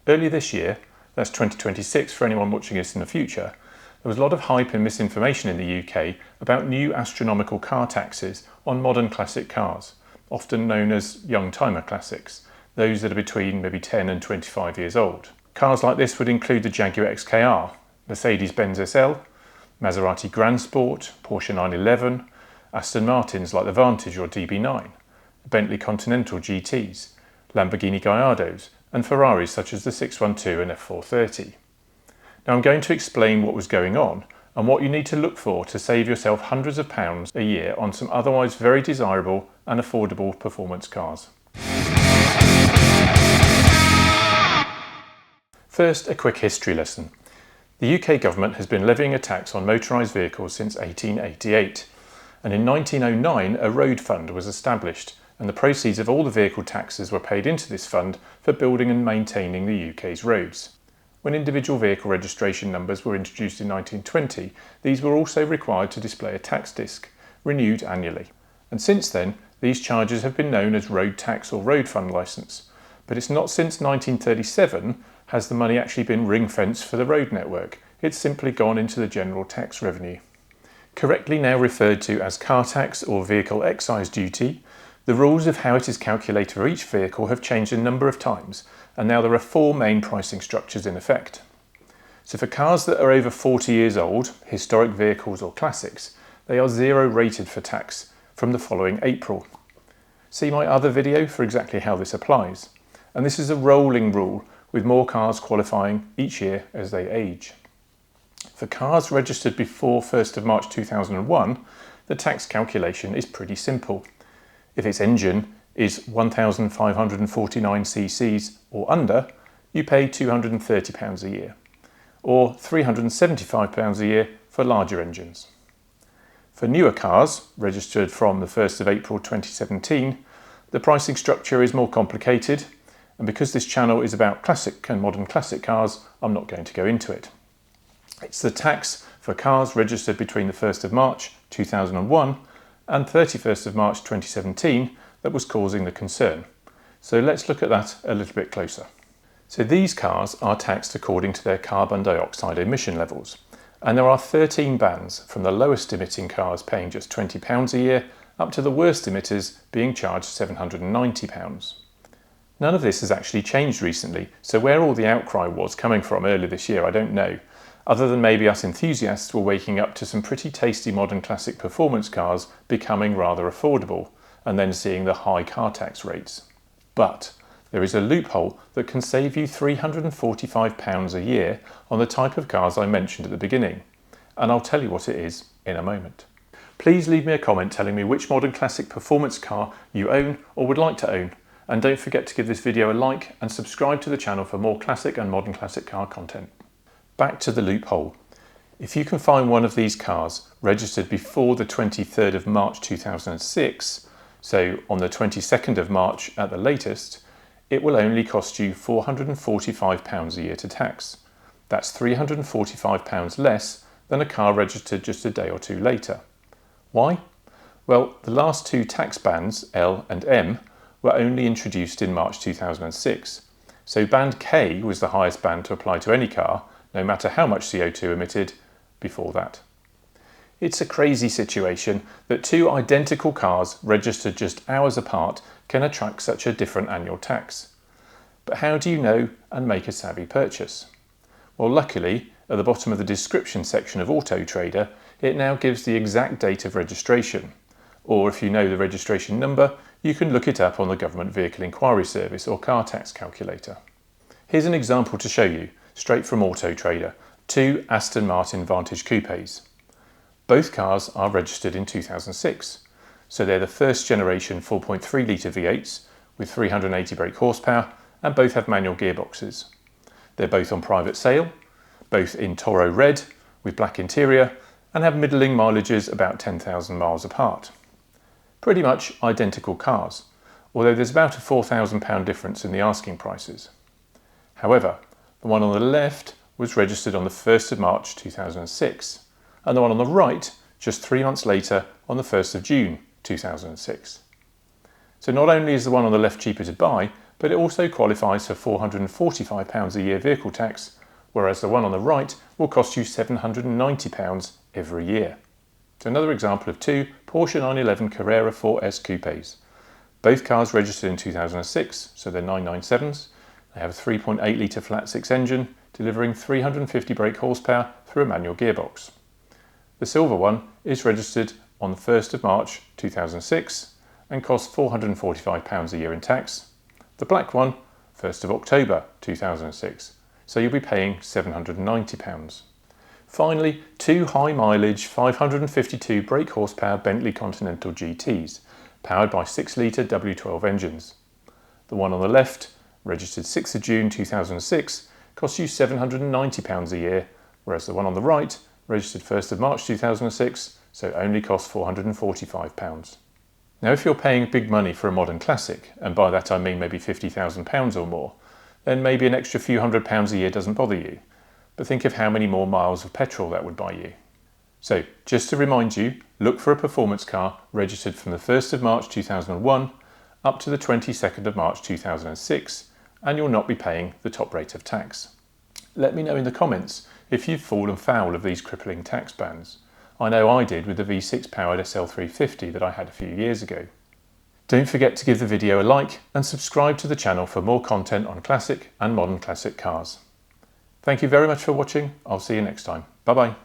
Earlier this year, that's 2026 for anyone watching this in the future, there was a lot of hype and misinformation in the UK about new astronomical car taxes on modern classic cars, often known as young timer classics, those that are between maybe 10 and 25 years old. Cars like this would include the Jaguar XKR, Mercedes-Benz SL, Maserati Gransport, Porsche 911, Aston Martins like the Vantage or DB9, Bentley Continental GTs, Lamborghini Gallardos, and Ferraris such as the 612 and F430. Now I'm going to explain what was going on and what you need to look for to save yourself hundreds of pounds a year on some otherwise very desirable and affordable performance cars. First, a quick history lesson. The UK government has been levying a tax on motorised vehicles since 1888, and in 1909 a road fund was established, and the proceeds of all the vehicle taxes were paid into this fund for building and maintaining the UK's roads. When individual vehicle registration numbers were introduced in 1920, these were also required to display a tax disc, renewed annually. And since then, these charges have been known as road tax or road fund licence. But it's not since 1937 has the money actually been ring-fenced for the road network. It's simply gone into the general tax revenue. Correctly now referred to as car tax or vehicle excise duty, the rules of how it is calculated for each vehicle have changed a number of times, and now there are four main pricing structures in effect. So for cars that are over 40 years old, historic vehicles or classics, they are zero rated for tax from the following April. See my other video for exactly how this applies. And this is a rolling rule with more cars qualifying each year as they age. For cars registered before 1st of March 2001, the tax calculation is pretty simple. If its engine is 1,549 cc's or under, you pay £230 a year, or £375 a year for larger engines. For newer cars, registered from the 1st of April 2017, the pricing structure is more complicated, and because this channel is about classic and modern classic cars, I'm not going to go into it. It's the tax for cars registered between the 1st of March 2001 and 31st of March 2017 that was causing the concern. So let's look at that a little bit closer. So these cars are taxed according to their carbon dioxide emission levels, and there are 13 bands from the lowest emitting cars paying just £20 a year up to the worst emitters being charged £790. None of this has actually changed recently, so where all the outcry was coming from earlier this year I don't know, other than maybe us enthusiasts were waking up to some pretty tasty modern classic performance cars becoming rather affordable, and then seeing the high car tax rates. But there is a loophole that can save you £345 a year on the type of cars I mentioned at the beginning, and I'll tell you what it is in a moment. Please leave me a comment telling me which modern classic performance car you own or would like to own, and don't forget to give this video a like and subscribe to the channel for more classic and modern classic car content. Back to the loophole. If you can find one of these cars registered before the 23rd of March 2006, so on the 22nd of March at the latest, it will only cost you £445 a year to tax. That's £345 less than a car registered just a day or two later. Why? Well, the last two tax bands, L and M, were only introduced in March 2006. So band K was the highest band to apply to any car, no matter how much CO2 emitted before that. It's a crazy situation that two identical cars registered just hours apart can attract such a different annual tax. But how do you know and make a savvy purchase? Well, luckily, at the bottom of the description section of Auto Trader, it now gives the exact date of registration. Or if you know the registration number, you can look it up on the Government Vehicle Inquiry Service or car tax calculator. Here's an example to show you, straight from Auto Trader, two Aston Martin Vantage coupes. Both cars are registered in 2006, so they're the first generation 4.3 litre V8s with 380 brake horsepower, and both have manual gearboxes. They're both on private sale, both in Toro Red with black interior, and have middling mileages about 10,000 miles apart. Pretty much identical cars, although there's about a £4,000 difference in the asking prices. However, the one on the left was registered on the 1st of March 2006, and the one on the right just 3 months later on the 1st of June 2006. So not only is the one on the left cheaper to buy, but it also qualifies for £445 a year vehicle tax, whereas the one on the right will cost you £790 every year. So another example of two Porsche 911 Carrera 4S coupes. Both cars registered in 2006, so they're 997s. They have a 3.8 litre flat six engine, delivering 350 brake horsepower through a manual gearbox. The silver one is registered on the 1st of March 2006 and costs £445 a year in tax. The black one, 1st of October 2006, so you'll be paying £790. Finally, two high mileage 552 brake horsepower Bentley Continental GTs, powered by 6 litre W12 engines. The one on the left, registered 6th of June 2006, costs you £790 a year, whereas the one on the right, registered 1st of March 2006, so only costs £445. Now if you're paying big money for a modern classic, and by that I mean maybe £50,000 or more, then maybe an extra few £100 a year doesn't bother you. But think of how many more miles of petrol that would buy you. So just to remind you, look for a performance car registered from the 1st of March 2001 up to the 22nd of March 2006, and you'll not be paying the top rate of tax. Let me know in the comments if you've fallen foul of these crippling tax bans. I know I did with the V6 powered SL350 that I had a few years ago. Don't forget to give the video a like and subscribe to the channel for more content on classic and modern classic cars. Thank you very much for watching. I'll see you next time. Bye bye.